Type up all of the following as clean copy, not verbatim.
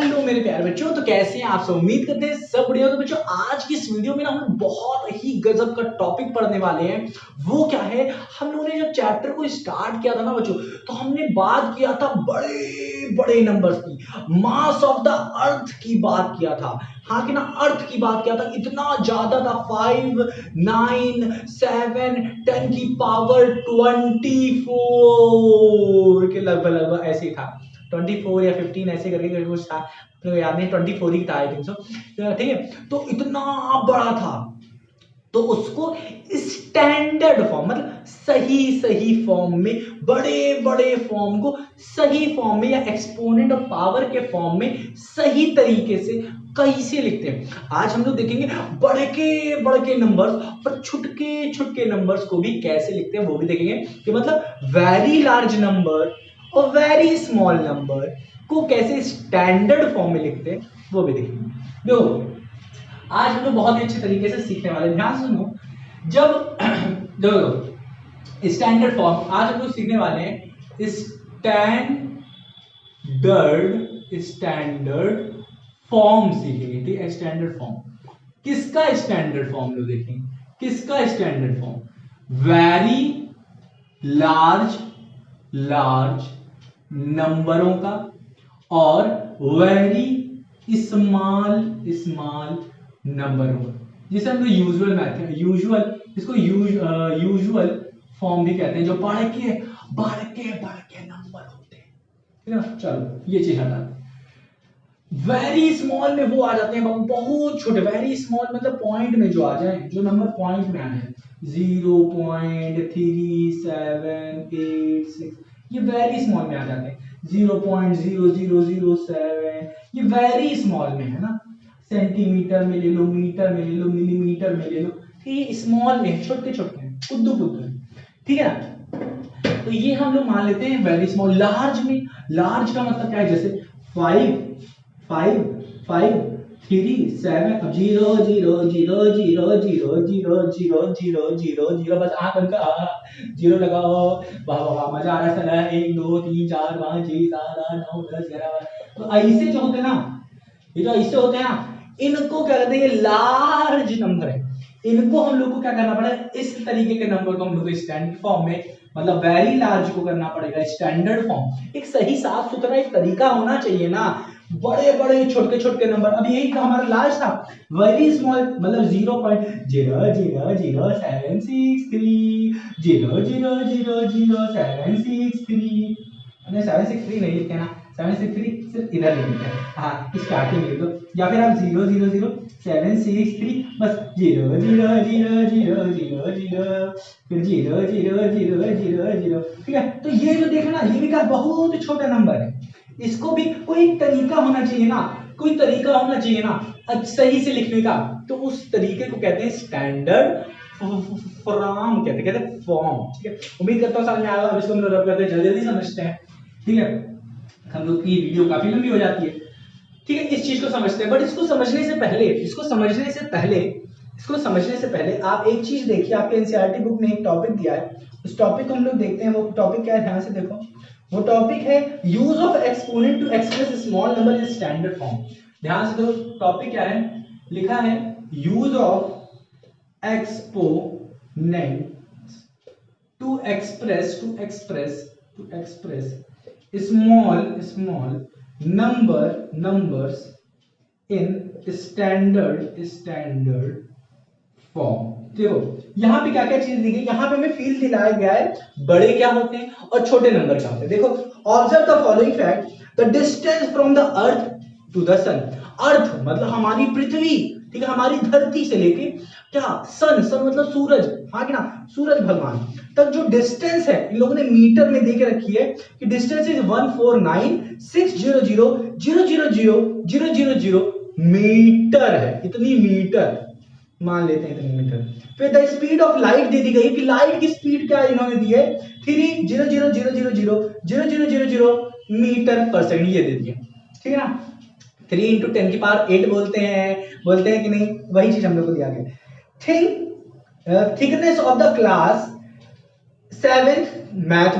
Hello मेरे प्यारे बच्चों, तो कैसे हैं आप सब? उम्मीद करते हैं सब बढ़िया। तो बच्चों, आज की इस वीडियो में ना हम बहुत ही गजब का टॉपिक पढ़ने वाले हैं। वो क्या है, हम लोगों ने जब चैप्टर को स्टार्ट किया था ना बच्चों, तो हमने बात किया था बड़े बड़े नंबर्स की, मास ऑफ द अर्थ की बात किया था। हाँ कि ना, अर्थ की बात किया था, इतना ज्यादा था, 5 9 7 10 की पावर 24 के लगभग ऐसे ही था। 24 या 15 ऐसे करके कुछ था, तो याद नहीं, 24 ही था आई थिंक सो। ठीक है, तो इतना बड़ा था, तो उसको स्टैंडर्ड फॉर्म मतलब सही सही फॉर्म में, बड़े बड़े फॉर्म को सही फॉर्म में या एक्सपोनेंट ऑफ पावर के फॉर्म में सही तरीके से कैसे लिखते हैं। आज हम लोग देखेंगे बड़के बड़के नंबर्स और छुटके छुटके नंबर्स को भी कैसे लिखते हैं, वो भी देखेंगे कि मतलब वेरी लार्ज नंबर और वेरी स्मॉल नंबर को कैसे स्टैंडर्ड फॉर्म में लिखते हैं, वो भी देखेंगे। देखो, आज हम लोग बहुत ही अच्छे तरीके से सीखने वाले हैं। ध्यान सुनो, जब देखो स्टैंडर्ड फॉर्म आज हम लोग सीखने वाले हैं। स्टैंडर्ड फॉर्म सीखेंगे, ठीक है। स्टैंडर्ड फॉर्म किसका? स्टैंडर्ड फॉर्म लोग देखेंगे, किसका स्टैंडर्ड फॉर्म? वेरी लार्ज नंबरों का और वेरी स्मॉल नंबरों का, जिसे हम लोग यूजुअल मैथड, इसको यूजुअल फॉर्म भी कहते हैं, जो बड़के नंबर होते हैं, ठीक है ना। चलो ये चीज हटा, वेरी स्मॉल में वो आ जाते हैं बहुत छोटे। वेरी स्मॉल मतलब पॉइंट में जो आ जाए, जो नंबर पॉइंट में आ जाए, 0.3786, ये वेरी स्मॉल में आ जाते हैं। 0.0007, ये वेरी स्मॉल में है ना। सेंटीमीटर में ले लो, मीटर में ले लो, मिलीमीटर में ले लो, ये स्मॉल में, छोटे छोटे हैं, पुद्दू, ठीक है ना। तो ये हम लोग मान लेते हैं वेरी स्मॉल। लार्ज में, लार्ज का मतलब क्या है, जैसे 5 3 7, 0 बस आंख बंद कर, जीरो लगाओ, वाह वाह वाह, मजा आ रहा है सर। 1 2 3 4 5 6 7 8 9 10 11। तो ऐसे जो होते हैं ना, ये जो ऐसे होते हैं ना, इनको क्या कहते हैं, ये लार्ज नंबर है। इनको हम लोग को क्या करना पड़ेगा, इस तरीके के नंबर को हम लोग स्टैंडर्ड फॉर्म में, मतलब वेरी लार्ज को करना पड़ेगा स्टैंडर्ड फॉर्म। एक सही साफ सुथरा एक तरीका होना चाहिए ना। बड़े बड़े छोटे छोटे नंबर, अब यही तो हमारा लार्ज था। वेरी स्मॉल मतलब 0.00763, 0.0000763, 763 नहीं लिखते ना, 763 सिर्फ इधर लिखते हैं, हाँ स्टार्टिंग लिख दो, या फिर आप 0.00763, बस 0.00000, फिर 0.00000, ठीक है। तो ये जो देखो ना, ये भी का बहुत छोटा नंबर है, इसको भी कोई तरीका होना चाहिए ना, कोई तरीका होना चाहिए ना सही से लिखने का। तो उस तरीके को कहते हैं स्टैंडर्ड फॉर्म, कहते हैं फॉर्म, ठीक है। उम्मीद करता हूँ समझ में आया। अब इसको हम लोग रब करते हैं, जल्दी समझते हैं, ठीक है। हम लोग की वीडियो काफी लंबी हो जाती है, ठीक है। इस चीज को समझते हैं, बट इसको समझने से पहले आप एक चीज देखिए, आपके एनसीईआरटी बुक में एक टॉपिक दिया है, उस टॉपिक को हम लोग देखते हैं। वो टॉपिक क्या है, ध्यान से देखो। वो टॉपिक है use of exponent to express small number in standard form. ध्यान से देखो टॉपिक क्या है, लिखा है use of exponent to express small numbers in standard form. देखो यहाँ पे क्या क्या चीज दी गई, यहाँ पे हमें फील दिलाया गया है बड़े क्या होते हैं और छोटे नंबर क्या होते हैं। देखो, observe the following fact, the distance from the earth to the sun. Earth मतलब हमारी पृथ्वी, ठीक है, हमारी धरती से लेके क्या, सन मतलब सूरज, हाँ कि ना, सूरज भगवान तक जो डिस्टेंस है, इन लोगों ने मीटर में दे के रखी है कि डिस्टेंस इज 149,600,000 मीटर है। इतनी मीटर मान लेते हैं, इतनी मीटर। फिर द स्पीड ऑफ लाइट दे दी गई कि लाइट की स्पीड क्या इन्होंने दी है, 3,000,000 मीटर पर सेकंड, ये दे दिया, ठीक है ना। 3 × 10⁸ बोलते हैं कि नहीं, वही चीज हम लोग को दिया गया। Thickness of the glass seventh math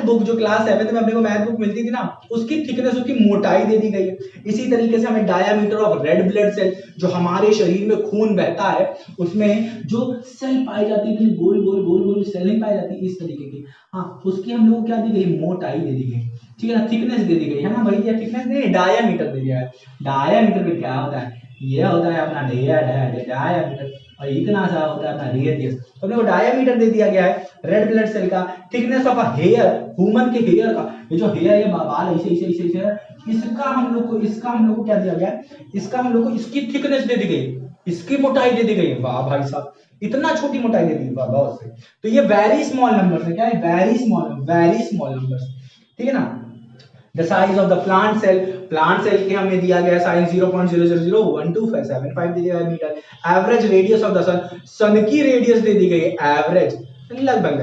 book जो क्लास 7 में अपने को मैथ बुक मिलती थी ना, उसकी थिकनेस, उसकी मोटाई दे दी गई है। इसी तरीके से हमें diameter of red blood cell, जो हमारे शरीर में खून बहता है उसमें जो सेल पाई जाती है, गोल गोल गोल गोल सेल नहीं पाई जाती इस तरीके की, हाँ, उसकी हम लोग क्या दी गई, मोटाई दे दी गई, ठीक है ना, थिकनेस दे दी गई है ना, वही दिया, थिकनेस नहीं, डायमीटर दे दिया है। डायमीटर में क्या होता है, ये होता है अपना डायमीटर, और इतना सा होता है अपना रेडियस। तो अपने को डायमीटर दे दिया गया है रेड ब्लड सेल का। Thickness of a hair, human के हेयर का, ये जो हेयर है बाल ऐसे ऐसे ऐसे ऐसे, इसका हम लोग को क्या दिया गया है, इसका हम लोग को इसकी थिकनेस दे दी गई, इसकी मोटाई दे दी गई। वाह भाई साहब, इतना छोटी मोटाई दे दी, वाह बहुत से। तो ये वेरी स्मॉल नंबर्स है, क्या है, वेरी स्मॉल नंबर्स, ठीक है ना। The size of the plant cell के हमें दिया गया साइज 0.00012575 दे दिया है metre. Average radius of the sun की रेडियस दे दी गई है एवरेज, लगभग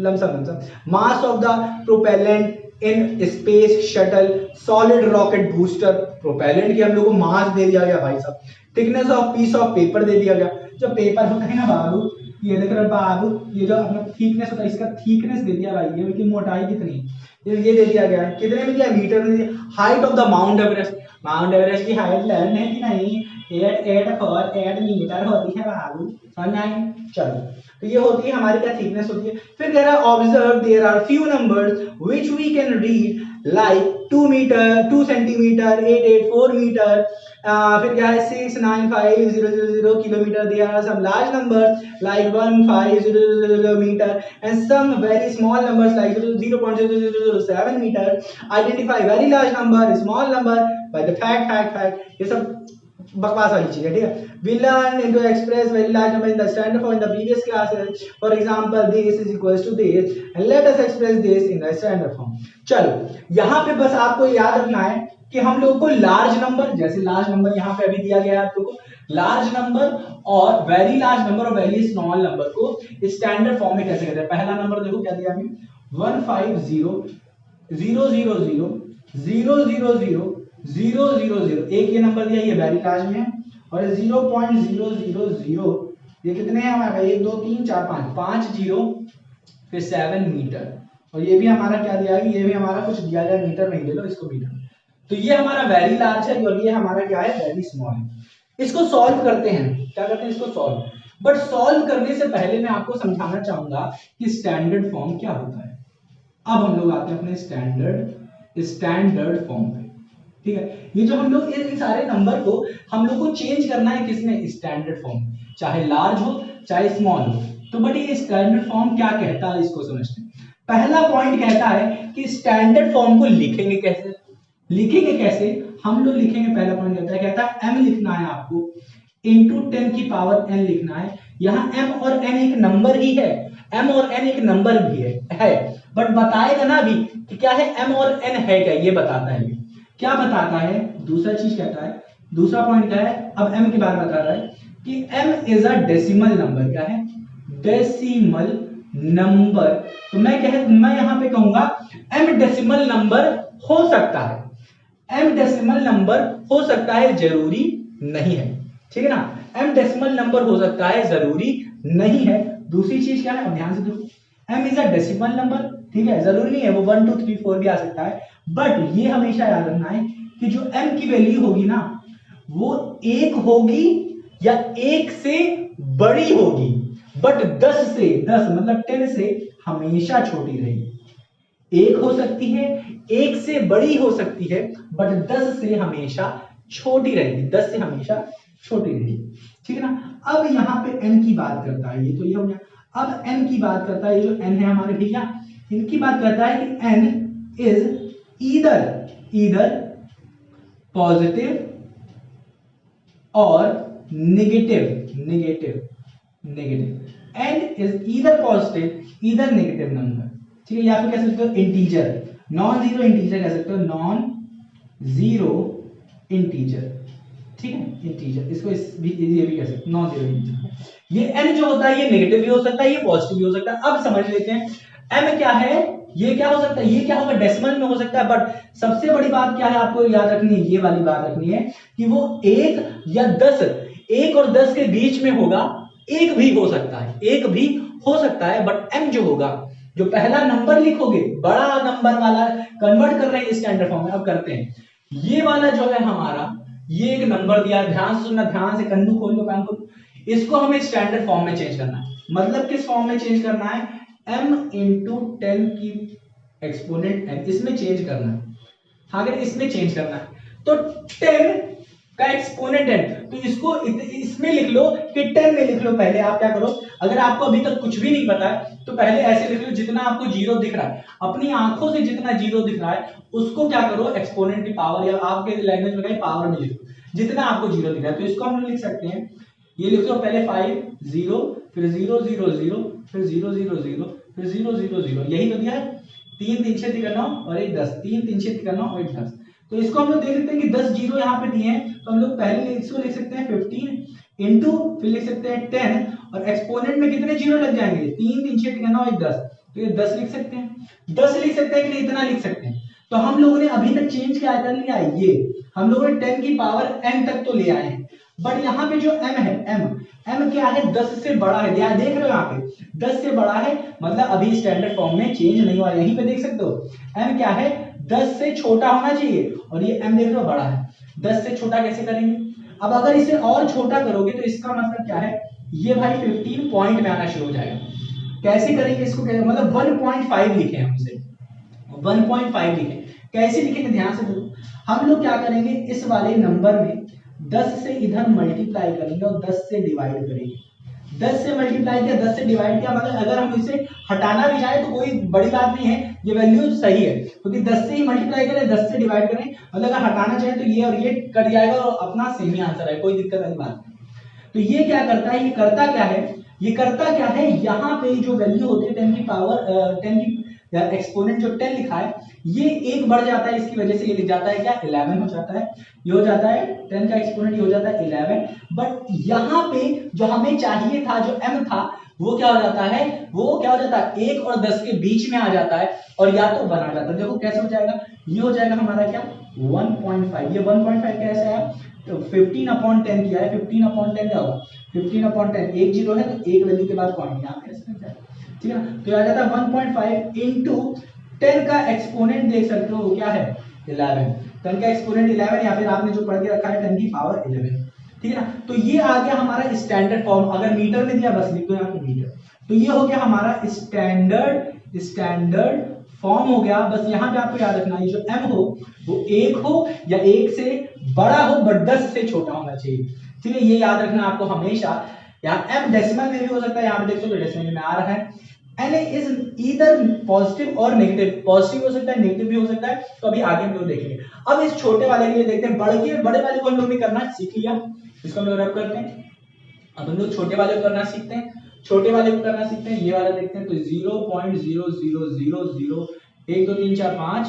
lump sum. Mass of the propellant in space shuttle solid rocket booster, propellant की हम लोग को मास दे दिया गया भाई साहब। Thickness of piece of paper दे दिया गया, जो पेपर होता है ना बाबू, ये देख रहे बाबू, ये जो अपना थिकनेस होता है, इसका थिकनेस दे दिया भाई, ये की मोटाई कितनी, ये दे दिया गया, कितने में दिया, मीटर में दिया। Height of the mount Everest की हाइट लर्न है कि नहीं, 8 मीटर होती है बाबू, समझ आए। चलो, तो ये होती है हमारी क्या, थिकनेस होती है। फिर there are observe there are few numbers which we can read like 2 metre, 2 centimetre, 884 metre, फिर क्या है 695,000 kilometre. There are some large numbers like 1500 metre and some very small numbers like 0.0007 meter. Identify very large number, small number by the fact, ये सब बकवास वाली चीज है, ठीक है। We learn into express very large number in the standard form in the previous classes. For example, this is equals to this, and let us express this in the standard form. चलो, यहाँ पे बस आपको याद रखना है कि हम लोग को लार्ज नंबर, जैसे लार्ज नंबर यहाँ पे अभी दिया गया है आप लोग को, लार्ज नंबर और वेरी लार्ज नंबर और वेरी स्मॉल नंबर को स्टैंडर्ड फॉर्म में कैसे कहते हैं। पहला नंबर देखो क्या दिया हमें, 150,000,000,000, एक ये नंबर दिया, ये वेरी लार्ज में है, और 0.000, ये कितने हैं हमारे, 1 2 3 4 5 जीरो, फिर 7 मीटर, और ये भी हमारा क्या दिया है, ये भी हमारा कुछ दिया गया मीटर में, ले लो इसको मीटर। तो ये हमारा वेरी लार्ज है और ये हमारा क्या है, वेरी स्मॉल है। इसको सॉल्व करते हैं, क्या करते हैं इसको सॉल्व। बट सॉल्व करने से पहले मैं आपको समझाना चाहूंगा कि स्टैंडर्ड फॉर्म क्या होता है। अब हम लोग आते हैं अपने स्टैंडर्ड फॉर्म पे, ठीक है। ये जो हम लोग इन सारे नंबर को हम लोग को चेंज करना है किसमें, स्टैंडर्ड फॉर्म, चाहे लार्ज हो चाहे स्मॉल हो। तो बट ये स्टैंडर्ड फॉर्म क्या कहता है, इसको समझते हैं। पहला पॉइंट कहता है कि स्टैंडर्ड फॉर्म को लिखेंगे कैसे, हम लोग लिखेंगे। पहला पॉइंट कहता है m लिखना है आपको, इंटू 10 की पावर n लिखना है। यहाँ m और n एक नंबर ही है, m और n एक नंबर भी है, बट बताएगा ना अभी कि क्या है m और n है क्या, ये बताता है। क्या बताता है, दूसरा चीज कहता है, दूसरा पॉइंट क्या है, अब m के बारे में बता रहा है कि m is a decimal number. क्या है, डेसिमल नंबर। तो मैं यहाँ पे कहूंगा m डेसिमल नंबर हो सकता है, m डेसिमल नंबर हो सकता है, जरूरी नहीं है, ठीक है ना। m डेसिमल नंबर हो सकता है, जरूरी नहीं है। दूसरी चीज क्या है, अब ध्यान से देखो, m is a decimal number, ठीक है, जरूरी नहीं है वो 1 2 3 4 भी आ सकता है, बट ये हमेशा याद रखना है कि जो m की वैल्यू होगी ना, वो 1 होगी या 1 से बड़ी होगी, बट 10 मतलब 10 से हमेशा छोटी रहेगी। 1 हो सकती है, 1 से बड़ी हो सकती है, बट 10 से हमेशा छोटी रहेगी, 10 से हमेशा छोटी रहेगी, ठीक है ना। अब यहाँ पे n की बात करता है, ये तो ये हो गया। अब n की बात करता है, ये जो n है हमारे भैया, इनकी बात करता है कि n इज ईदर पॉजिटिव और negative n is either positive either negative number, ठीक है। या फिर कह सकते हो इंटीजर, नॉन जीरो इंटीजर कह सकते हो, नॉन जीरो इंटीजर, ठीक है, इंटीजर, इसको ये भी कह सकते हो, नॉन जीरो इंटीजर। ये n जो होता है ये नेगेटिव भी हो सकता है, ये पॉजिटिव भी हो सकता है। अब समझ लेते हैं m क्या है, ये क्या हो सकता है, ये क्या होगा, डेसिमल में हो सकता है, बट सबसे बड़ी बात क्या है आपको याद रखनी है, ये वाली बात रखनी है कि वो 1 या 10, 1 और 10 के बीच में होगा, एक भी हो सकता है, बट m जो होगा जो पहला नंबर लिखोगे बड़ा नंबर वाला कन्वर्ट कर रहे हैं स्टैंडर्ड फॉर्म में। अब करते हैं, ये वाला जो है हमारा, ये एक नंबर दिया, ध्यान से सुनना, ध्यान से कन्नू खोल लो, कान खोल, इसको हमें स्टैंडर्ड फॉर्म में चेंज करना है। मतलब किस फॉर्म में चेंज करना है, m इंटू 10 की एक्सपोनेंट m, इसमें चेंज करना है। अगर इसमें चेंज करना है तो 10 का एक्सपोनेंट 10, तो इसको इसमें लिख लो कि 10 में लिख लो। पहले आप क्या करो, अगर आपको अभी तक कुछ भी नहीं पता है तो पहले ऐसे लिख लो, जितना आपको जीरो दिख रहा है, अपनी आंखों से जितना जीरो दिख रहा है उसको क्या करो, एक्सपोनेंट की पावर, या आपके लैंग्वेज में कहीं पावर में लिख लो, जितना आपको जीरो दिख रहा है। तो इसको हम लिख सकते हैं, ये लिख लो पहले 5 0, फिर 0 0 0, फिर 0 0 0, फिर 0 0 0, यही तो दिया है। 3 3 6 9 और 1 10, 3 3 6 9 और 1 10। तो इसको हम लोग देख सकते हैं कि 10 जीरो यहाँ पे दिए हैं, तो हम लोग पहले इसको लिख सकते हैं 15 इंटू, फिर लिख सकते हैं 10, और एक्सपोनेंट में कितने जीरो लग जाएंगे, 3 3 6 9 1 10, तो ये 10 लिख सकते हैं। 10 लिख सकते हैं कि नहीं, इतना लिख सकते हैं। तो हम लोगों ने अभी तक चेंज क्या कर लिया, ये हम लोगों ने 10 की पावर n तक तो ले आए हैं, बट यहाँ पे जो m है, m क्या है, 10 से बड़ा है। यहाँ देख रहे हो, यहाँ पे 10 से बड़ा है, मतलब अभी स्टैंडर्ड फॉर्म में चेंज नहीं हुआ। यहीं पे देख सकते हो m क्या है, 10 से छोटा होना चाहिए, और ये m देख रहे हो बड़ा है। 10 से छोटा कैसे करेंगे, अब अगर इसे और छोटा करोगे तो इसका मतलब क्या है, ये भाई 15 पॉइंट में आना शुरू हो जाएगा। कैसे करेंगे इसको, मतलब 1.5 लिखे हम इसे, 1.5 लिखे, कैसे लिखेंगे, ध्यान से देखो। हम लोग क्या करेंगे, इस वाले नंबर में 10 से इधर मल्टीप्लाई करेंगे और 10 से डिवाइड करेंगे। 10 से मल्टीप्लाई किया, 10 से डिवाइड किया, मतलब अगर हम इसे हटाना भी चाहे तो कोई बड़ी बात नहीं है, ये वैल्यू सही है, क्योंकि 10 से ही मल्टीप्लाई करें, 10 से डिवाइड करें, मतलब अगर हटाना चाहे तो ये और ये कट जाएगा और अपना सेम ही आंसर है, कोई दिक्कत वाली बात नहीं। तो ये क्या करता है, ये करता क्या है, ये करता क्या है, यहाँ पे जो वैल्यू होती है 10 की पावर 10 की एक्सपोनेंट जो 10 लिखा है, ये एक बढ़ जाता है, इसकी वजह से ये लिख जाता है क्या, 11 हो जाता है। ये हो जाता है 10 का एक्सपोनेंट, ये हो जाता है 11। बट यहाँ पे जो हमें चाहिए था, जो m था, वो क्या हो जाता है, वो क्या हो जाता है, 1 और 10 के बीच में आ जाता है, और या तो 1 आ जाता है। देखो कैसे हो जाएगा, ये हो जाएगा हमारा क्या, 1.5। ये 1.5 कैसे है, तो 15/10 किया है, 15/10 क्या होगा, 15/10, एक जीरो है तो एक वैल्यू के बाद पॉइंट यहाँ पे ऐसे लग जाएगा, ठीक है ना। तो आ जाता है 1.5 इंटू 10 का एक्सपोनेंट देख सकते हो वो क्या है, 11। 10 का एक्सपोनेंट 11, या फिर आपने जो पढ़ के रखा है 10 की पावर 11, ठीक है ना। तो ये आ गया हमारा स्टैंडर्ड फॉर्म। अगर मीटर में दिया बस लिख दो यहाँ पे मीटर। तो ये हो गया हमारा स्टैंडर्ड फॉर्म हो गया। बस यहाँ पे आपको याद रखना है, जो m हो वो 1 हो या 1 से बड़ा हो, बट 10 से छोटा होना चाहिए, ठीक है। ये याद रखना आपको हमेशा। यहाँ m डेसिमल में भी हो सकता है, यहाँ पे देख सकते हो डेसिमल में आ रहा है। एन इज ईदर पॉजिटिव और नेगेटिव, पॉजिटिव हो सकता है, नेगेटिव भी हो सकता है, तो अभी आगे हम लोग देखेंगे। अब इस छोटे वाले के लिए देखते हैं, बड़े वाले को हम लोग ने करना सीख लिया, इसको हम लोग रब करते हैं। अब हम लोग छोटे वाले को करना सीखते हैं, छोटे वाले को करना सीखते हैं। ये वाला देखते हैं, तो 0.0000 1 2 3 4 5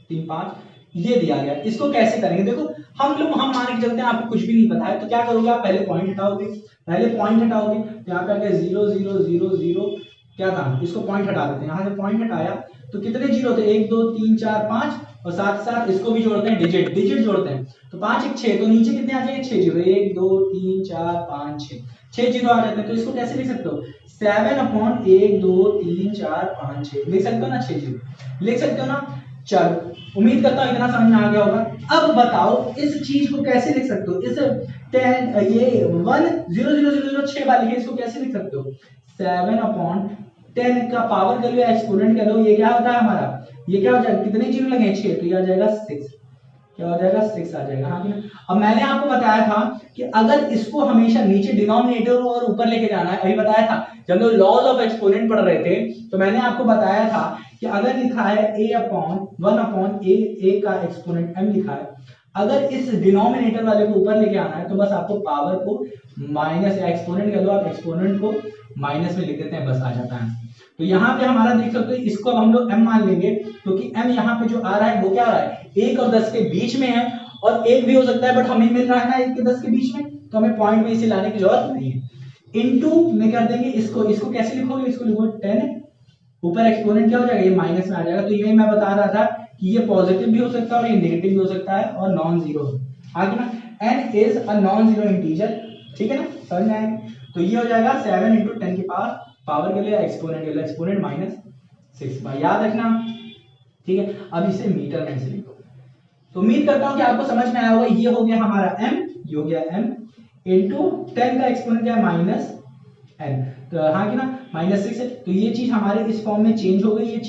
3 5 ये दिया गया। इसको कैसे करेंगे, देखो हम मान के चलते हैं आपको कुछ भी नहीं पता है, तो क्या करोगे आप, पहले पॉइंट हटाओगे, तो यहाँ पे आ गया 0 0 0 0, क्या था, इसको पॉइंट हटा देते हैं। यहाँ से पॉइंट हटाया तो कितने जीरो थे, 1 2 3 4 5, और साथ साथ इसको भी जोड़ते हैं, डिजिट जोड़ते हैं, तो 5 1 6, तो नीचे कितने आ जाएंगे, 6 जीरो, 1 2 3 4 5 6 जीरो आ जाते हैं। तो इसको कैसे लिख सकते हो, 7/1 2 3 4 5 6 लिख सकते हो ना, 6 जीरो लिख सकते हो ना। चलो उम्मीद करता हूँ इतना समझ में आ गया होगा। अब बताओ इस चीज को कैसे लिख सकते हो, इस 10 ये 1 0 0 0 0 6 वाली है, इसको कैसे लिख सकते हो, 7/10 का पावर कर लो या एक्सपोनेंट कर लो, ये क्या होता है हमारा, ये क्या हो जाएगा, कितने जीरो लगे, 6, तो ये आ जाएगा 6, क्या हो जाएगा 6 आ जाएगा, हाँ। अब मैंने आपको बताया था कि अगर इसको हमेशा नीचे डिनोमिनेटर और ऊपर लेके जाना है, अभी बताया था जब लोग लॉज ऑफ एक्सपोनेंट पढ़ रहे थे, तो मैंने आपको बताया था कि अगर लिखा है a का एक्सपोनेंट m लिखा है, अगर इस डिनोमिनेटर वाले को ऊपर लेके आना है तो बस आपको पावर को माइनस या एक्सपोनेंट कर लो, आप एक्सपोनेंट को माइनस में लिख देते हैं, बस आ जाता है। तो यहाँ पे हमारा देख सकते हो, इसको अब हम लोग m मान लेंगे, क्योंकि m यहाँ पे जो आ रहा है वो क्या आ रहा है, 1 और 10 के बीच में है, और 1 भी हो सकता है, बट हमें मिल रहा है ना 1 के 10 के बीच में, तो हमें पॉइंट में इसे लाने की जरूरत नहीं है। इनटू में कर देंगे, इसको कैसे लिखोगे, इसको लिखोगे 10, ऊपर एक्सपोनेंट क्या हो जाएगा, ये माइनस में आ जाएगा। तो ये मैं बता रहा था कि ये पॉजिटिव भी हो सकता है और ये नेगेटिव भी हो सकता है और नॉन जीरो, आगे ना, n is a non zero integer, ठीक है ना, समझ में आएगा। तो ये हो जाएगा 7 × 10 की पावर के लिए एक्सपोनेंट माइनस 6 बार, याद रखना, ठीक है। अब इसे मीटर में से लिखो। तो उम्मीद करता हूं कि आपको समझ में आया होगा। ये हो गया हमारा m, ये हो गया m इंटू 10 का एक्सपोनेंट क्या है माइनस n, तो हाँ कि ना -6 है। तो ये चीज हमारे इस फॉर्म में चेंज हो गई, ये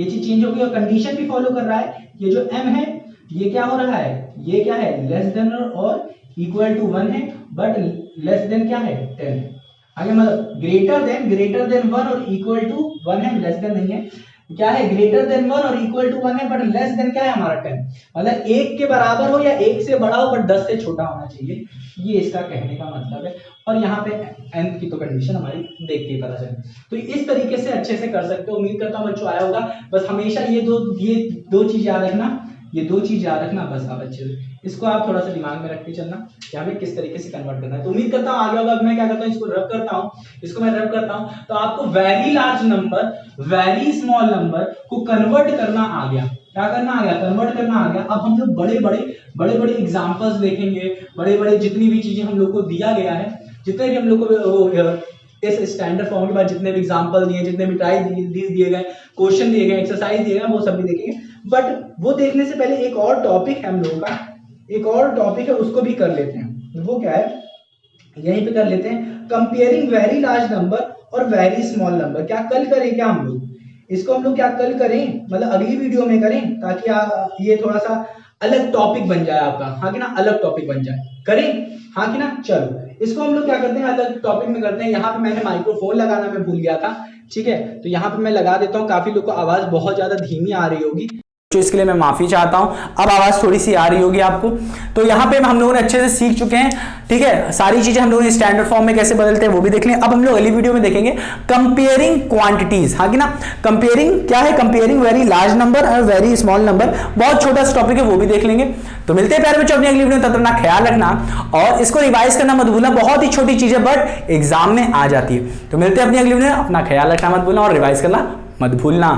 चीज चेंज हो गई और कंडीशन भी फॉलो कर रहा है। ये जो m है ये क्या हो रहा है, ये क्या है लेस देन और इक्वल टू 1 है, बट लेस देन क्या है 10। आगे मतलब ग्रेटर देन 1 और इक्वल टू 1 है, लेस देन नहीं है। क्या है ग्रेटर देन 1 और इक्वल टू 1 है, बट लेस देन क्या है हमारा 10। मतलब 1 के बराबर हो या 1 से बड़ा हो बट 10 से छोटा होना चाहिए, ये इसका कहने का मतलब है। और यहाँ पे nth की तो कंडीशन हमारी देख के पता चले। तो इस तरीके से अच्छे से कर सकते हो। उम्मीद करता हूँ बच्चों आया होगा। बस हमेशा ये दो चीज याद रखना, ये 2 चीज याद रखना बस। आप अच्छे से इसको आप थोड़ा सा दिमाग में रख के चलना कि हमें किस तरीके से कन्वर्ट करना है। तो उम्मीद करता हूँ आगे होगा। अब मैं क्या करता हूँ, इसको रब करता हूँ, तो आपको very large number very small number को कन्वर्ट करना आ गया। क्या करना आ गया, कन्वर्ट करना आ गया। अब हम लोग बड़े बड़े एग्जांपल्स देखेंगे, बड़े जितनी भी चीजें हम लोग को दिया गया है, जितने भी हम लोग को इस स्टैंडर्ड फॉर्म के बाद जितने भी एग्जांपल दिए, जितने भी ट्राई दिए गए, क्वेश्चन दिए गए, एक्सरसाइज दिए गए, वो सब भी देखेंगे। बट वो देखने से पहले एक और टॉपिक है हम लोगों का, एक और टॉपिक है, उसको भी कर लेते हैं। वो क्या है, यहीं पे कर लेते हैं, कंपेयरिंग वेरी लार्ज नंबर और वेरी स्मॉल नंबर। क्या कल करें क्या हम लोग इसको, हम लोग क्या कल करें, मतलब अगली वीडियो में करें, ताकि ये थोड़ा सा अलग टॉपिक बन जाए आपका, हाँ कि ना, अलग टॉपिक बन जाए, करें हाँ कि ना। चलो इसको हम लोग क्या करते हैं, अलग टॉपिक में करते हैं। यहाँ पे मैंने माइक्रोफोन लगाना मैं भूल गया था, ठीक है, तो यहाँ पे मैं लगा देता हूँ। काफी लोग को आवाज बहुत ज्यादा धीमी आ रही होगी, तो इसके लिए मैं माफी चाहता हूं। अब आवाज थोड़ी सी आ रही होगी आपको। तो यहाँ पे हम लोगों ने अच्छे से सीख चुके हैं, ठीक है। सारी चीजें हम लोगों ने स्टैंडर्ड फॉर्म में कैसे बदलते हैं वो भी देख लें। अब हम लोग अगली वीडियो में देखेंगे कंपेयरिंग क्वांटिटीज, हाँ कि ना। कंपेयरिंग क्या है, कंपेयरिंग वेरी लार्ज नंबर और वेरी स्मॉल नंबर। बहुत छोटा सा टॉपिक है, वो भी देख लेंगे। तो मिलते हैं प्यारे बच्चों अपनी अगली वीडियो में। तब तक अपना ख्याल रखना और इसको रिवाइज करना मत भूलना। बहुत ही छोटी चीज है बट एग्जाम में आ जाती है। तो मिलते हैं अपनी अगली वीडियो में, अपना ख्याल रखना मत भूलना और रिवाइज करना मत भूलना।